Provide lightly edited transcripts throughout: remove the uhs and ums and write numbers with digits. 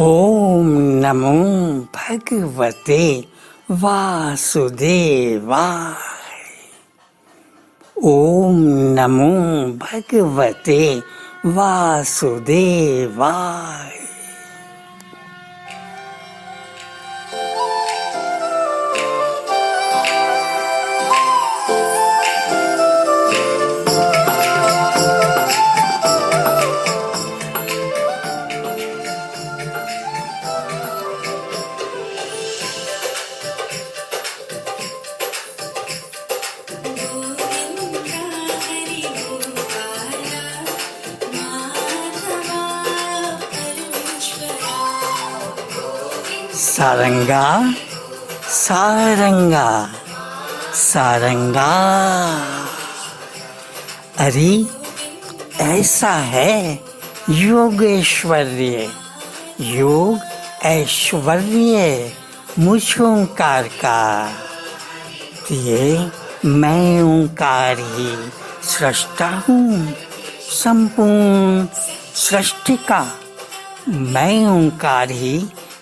ओम नमो भगवते वासुदेवाय। ओम नमो भगवते वासुदेवाय। सारंगा सारंगा सारंगा। अरे ऐसा है योगेश्वर्य, योग ऐश्वर्य मुझ ओंकार का। ये मैं ओंकार ही सृष्टा हूँ संपूर्ण सृष्टि का। मैं ओंकार ही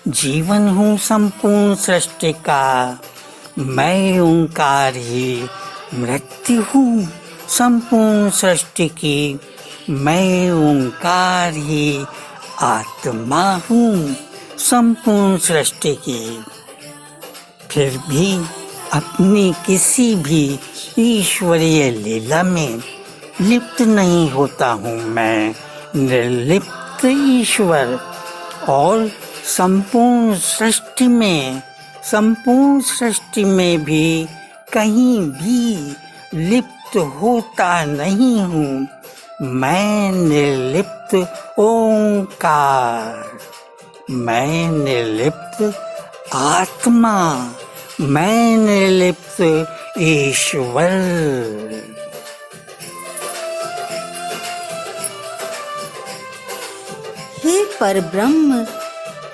जीवन हूँ संपूर्ण सृष्टि का। मैं ओंकार ही मृत्यु हूँ संपूर्ण सृष्टि की। मैं ओंकार ही आत्मा हूँ संपूर्ण सृष्टि की। फिर भी अपनी किसी भी ईश्वरीय लीला में लिप्त नहीं होता हूँ मैं निर्लिप्त ईश्वर। और संपूर्ण सृष्टि में भी कहीं भी लिप्त होता नहीं हूँ मैं निर्लिप्त ओंकार। मैं निर्लिप्त आत्मा, मैं निर्लिप्त ईश्वर। हे परब्रह्म,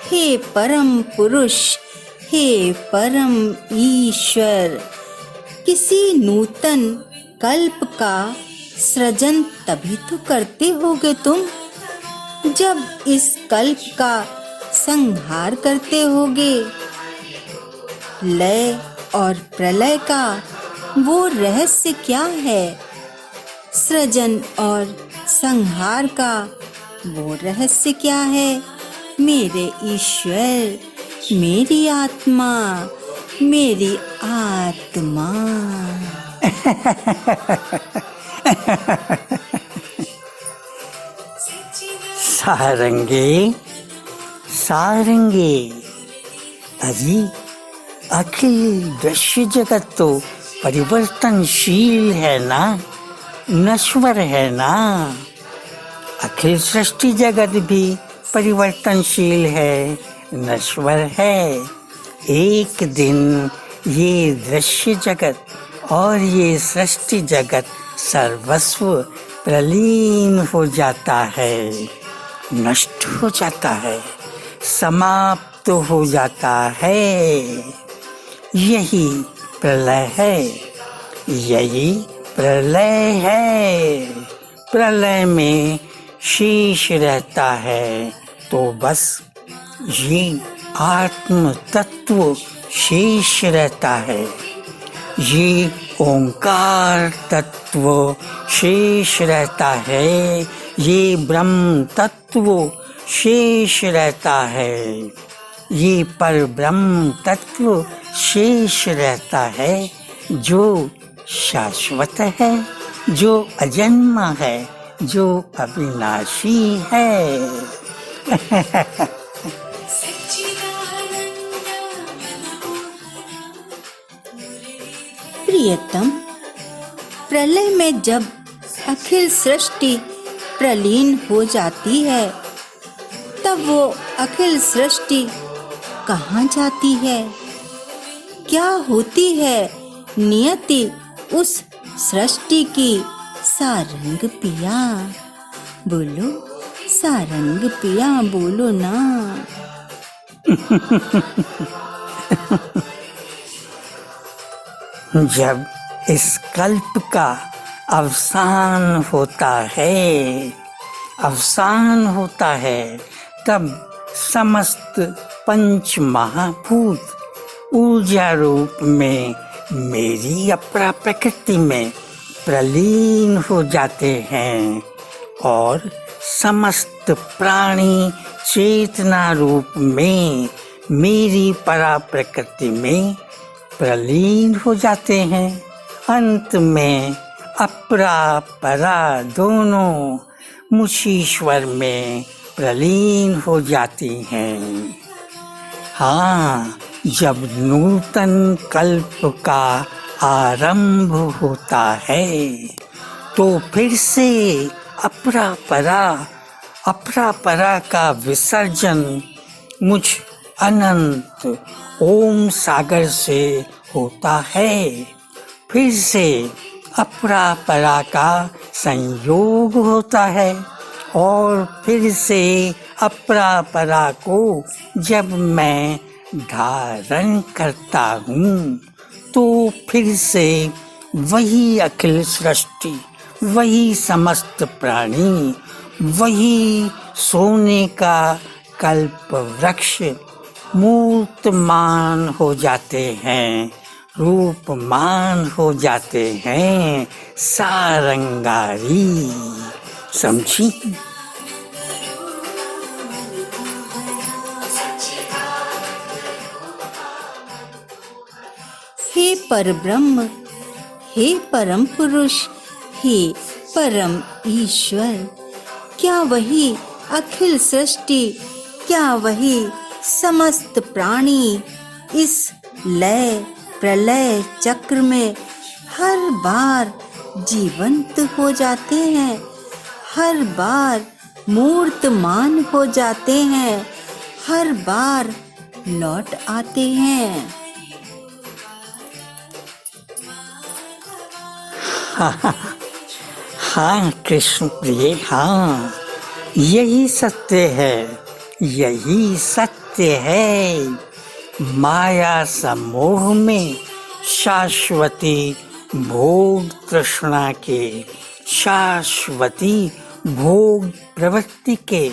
हे परम पुरुष, हे परम ईश्वर, किसी नूतन कल्प का सृजन तभी तो करते होगे तुम जब इस कल्प का संहार करते होगे। लय और प्रलय का वो रहस्य क्या है? सृजन और संहार का वो रहस्य क्या है? मेरे ईश्वर, मेरी आत्मा, मेरी आत्मा। सारंगे सारंगे। अरे अखिल दृश्य जगत तो परिवर्तनशील है ना, नश्वर है ना। अखिल सृष्टि जगत भी परिवर्तनशील है, नश्वर है। एक दिन ये दृश्य जगत और ये सृष्टि जगत सर्वस्व प्रलीन हो जाता है, नष्ट हो जाता है, समाप्त हो जाता है। यही प्रलय है, यही प्रलय है। प्रलय में शेष रहता है तो बस ये आत्म तत्व शेष रहता है। ये ओंकार तत्व शेष रहता है, ये ब्रह्म तत्व शेष रहता है। ये पर ब्रह्म तत्व शेष रहता है जो शाश्वत है, जो अजन्मा है, जो अविनाशी है। प्रियतम, प्रलय में जब अखिल सृष्टि प्रलीन हो जाती है तब वो अखिल सृष्टि कहाँ जाती है? क्या होती है नियति उस सृष्टि की? सारंग पिया बोलो, सारंग पिया बोलो ना। जब इस कल्प का अवसान होता है तब समस्त पंच महाभूत ऊर्जा रूप में मेरी अपरा प्रकृति में प्रलीन हो जाते हैं और समस्त प्राणी चेतना रूप में मेरी परा प्रकृति में प्रलीन हो जाते हैं। अंत में अपरा परा दोनों मुझ ईश्वर में प्रलीन हो जाती हैं। हाँ, जब नूतन कल्प का आरंभ होता है तो फिर से अपरा परा का विसर्जन मुझ अनंत ओम सागर से होता है। फिर से अपरा परा का संयोग होता है और फिर से अपरा परा को जब मैं धारण करता हूँ तो फिर से वही अखिल सृष्टि, वही समस्त प्राणी, वही सोने का कल्प वृक्ष मूर्तमान हो जाते हैं, रूपमान हो जाते हैं, सारंगारी। समझी? हे परब्रह्म, हे परम पुरुष, हे परम ईश्वर, क्या वही अखिल सृष्टि, क्या वही समस्त प्राणी इस लय प्रलय चक्र में हर बार जीवंत हो जाते हैं, हर बार मूर्तमान हो जाते हैं, हर बार लौट आते हैं। हाँ कृष्ण प्रिय, हाँ यही सत्य है, यही सत्य है। माया समोह में शाश्वती भोग तृष्णा के, शाश्वती भोग प्रवृत्ति के,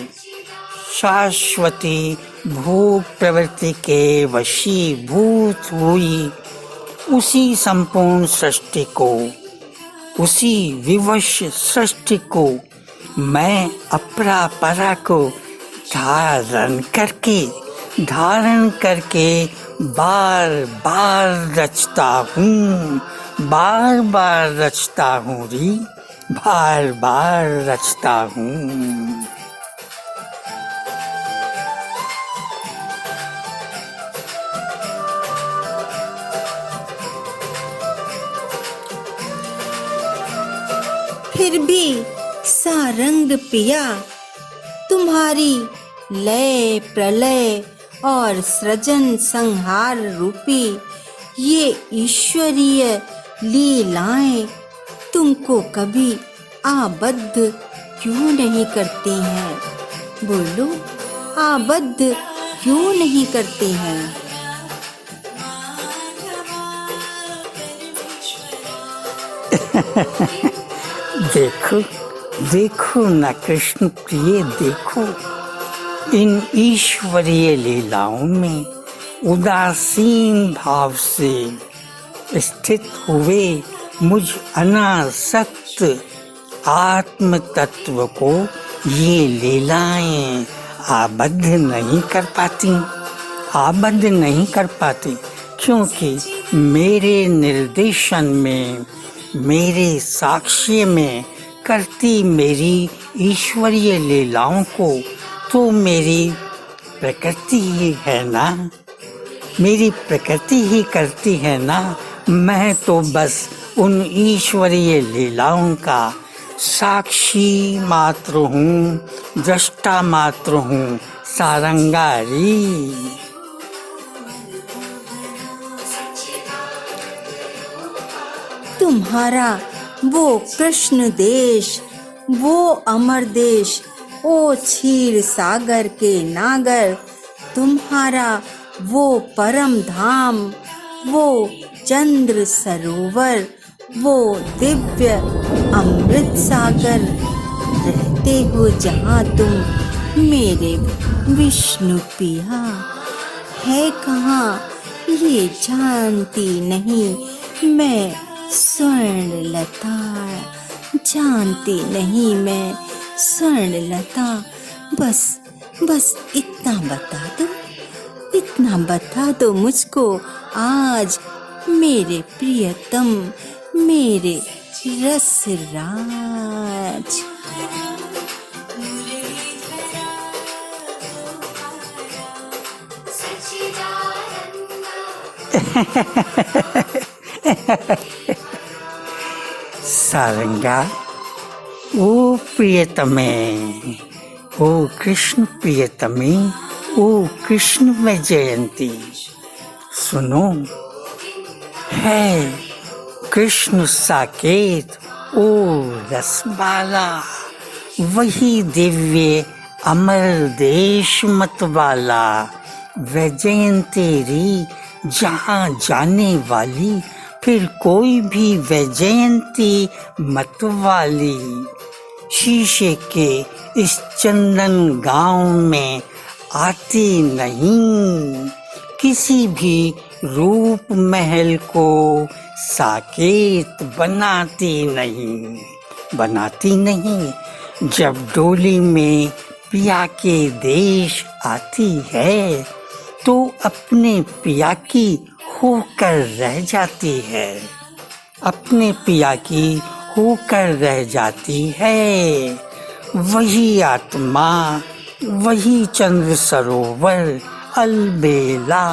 शाश्वती भोग प्रवृत्ति के वशीभूत हुई उसी संपूर्ण सृष्टि को, उसी विवश सृष्टि को मैं अपरा परा को धारण करके बार बार रचता हूँ, बार बार रचता हूँ री, बार बार रचता हूँ। फिर भी सारंग पिया, तुम्हारी लय प्रलय और सृजन संहार रूपी ये ईश्वरीय लीलाएं तुमको कभी आबद्ध क्यों नहीं करती हैं? बोलो, आबद्ध क्यों नहीं करती हैं? देखो देखो न कृष्ण प्रिय, देखो इन ईश्वरीय लीलाओं में उदासीन भाव से स्थित हुए मुझ अनासक्त आत्म तत्व को ये लीलाएं आबद्ध नहीं कर पाती, आबद्ध नहीं कर पाती, क्योंकि मेरे निर्देशन में, मेरे साक्ष्य में करती मेरी ईश्वरीय लीलाओं को तो मेरी प्रकृति ही है ना, मेरी प्रकृति ही करती है ना। मैं तो बस उन ईश्वरीय लीलाओं का साक्षी मात्र हूँ, दृष्टा मात्र हूँ, सारंगारी। तुम्हारा वो कृष्ण देश, वो अमर देश, ओ क्षीर सागर के नागर, तुम्हारा वो परम धाम, वो चंद्र सरोवर, वो दिव्य अमृत सागर, रहते हो जहाँ तुम मेरे विष्णु पिया है कहाँ ये जानती नहीं मैं, स्वर्ण लता जानती नहीं मैं, स्वर्ण लता। बस बस इतना बता दो मुझको आज, मेरे प्रियतम, मेरे रसराज। सारंगा, ओ प्रियतमे, ओ कृष्ण प्रियतमे, ओ कृष्ण में जयंती, सुनो है कृष्ण साकेत, ओ रसबाला, वही दिव्य अमर देश मतवाला, वैजयंतेरी जहाँ जाने वाली, फिर कोई भी वैजयंती मतवाली। शीशे के इस चंदन गांव में आती नहीं, किसी भी रूप महल को साकेत बनाती नहीं। जब डोली में पिया के देश आती है तो अपने पिया की होकर रह जाती है, अपने पिया की होकर रह जाती है। वही आत्मा, वही चंद्र सरोवर अलबेला,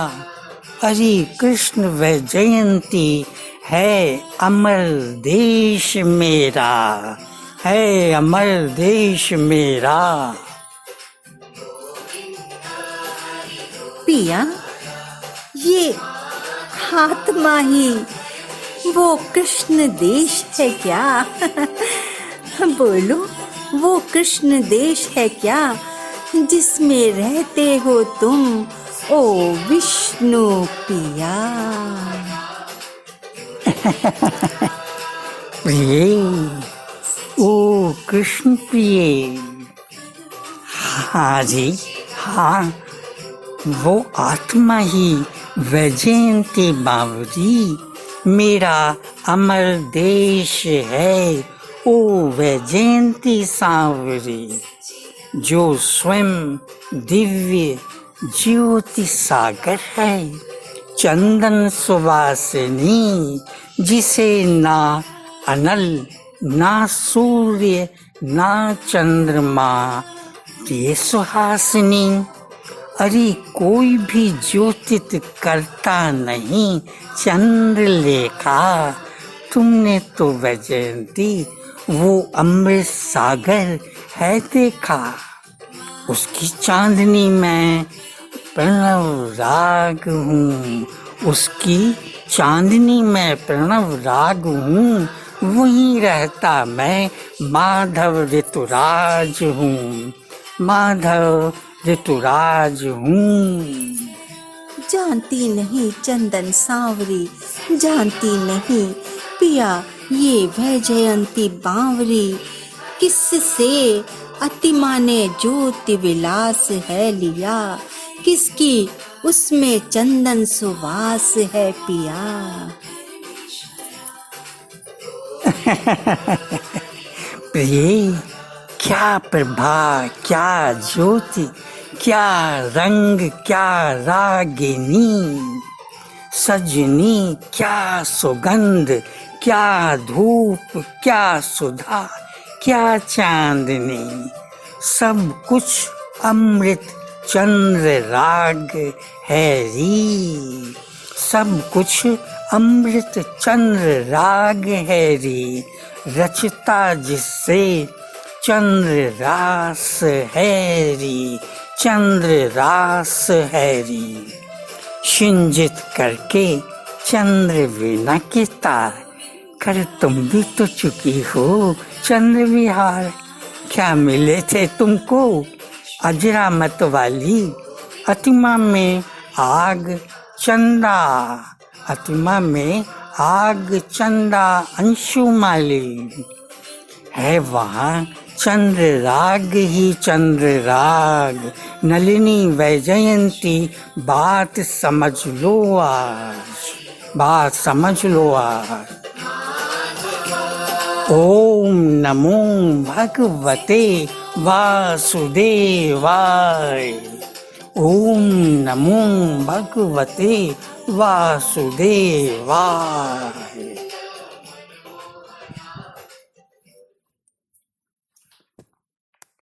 हरि कृष्ण वैजयंती है अमर देश मेरा, है अमर देश मेरा। पिया, ये आत्मा ही वो कृष्ण देश है क्या? बोलो, वो कृष्ण देश है क्या जिसमें रहते हो तुम, ओ विष्णु पिया? प्रिय, ओ कृष्ण प्रिय, हाँ जी हाँ, वो आत्मा ही वैजयंती बावरी मेरा अमर देश है, ओ वैजयंती सांवरी, जो स्वयं दिव्य ज्योति सागर है, चंदन सुवासिनी, जिसे ना अनल ना सूर्य ना चंद्रमा, ये सुहासिनी। अरे कोई भी ज्योतित करता नहीं चंद्रलेखा, तुमने तो वैजयंती वो अमृत सागर है देखा, उसकी चांदनी में प्रणव राग हूँ, उसकी चांदनी में प्रणव राग हूँ, वहीं रहता मैं माधव ऋतुराज हूँ, माधव ऋतुराज हूँ। जानती नहीं चंदन सांवरी, जानती नहीं पिया ये वैजयंती बावरी, किससे अतिमा ने ज्योति विलास है लिया, किसकी उसमें चंदन सुवास है पिया। प्रिय, क्या प्रभा, क्या ज्योति, क्या रंग, क्या रागिनी, सजनी, क्या सुगंध, क्या धूप, क्या सुधा, क्या चांदनी, सब कुछ अमृत चंद्र राग है री, सब कुछ अमृत चंद्र राग है री, रचता जिससे चंद्र रास है री, चंद्र रास है री। शिंजित करके चंद्र वीणा के तार, कर तुम भी तो चुकी हो चंद्र विहार। क्या मिले थे तुमको अजरा मत वाली, अतिमा में आग चंदा, अतिमा में आग चंदा अंशुमाली। है वहाँ चंद्र राग ही चंद्र राग, नलिनी वैजयंती, बात समझ लो आज, बात समझ लो आज। ओम नमो भगवते वासुदेवाय। ओम नमो भगवते वासुदेवाय।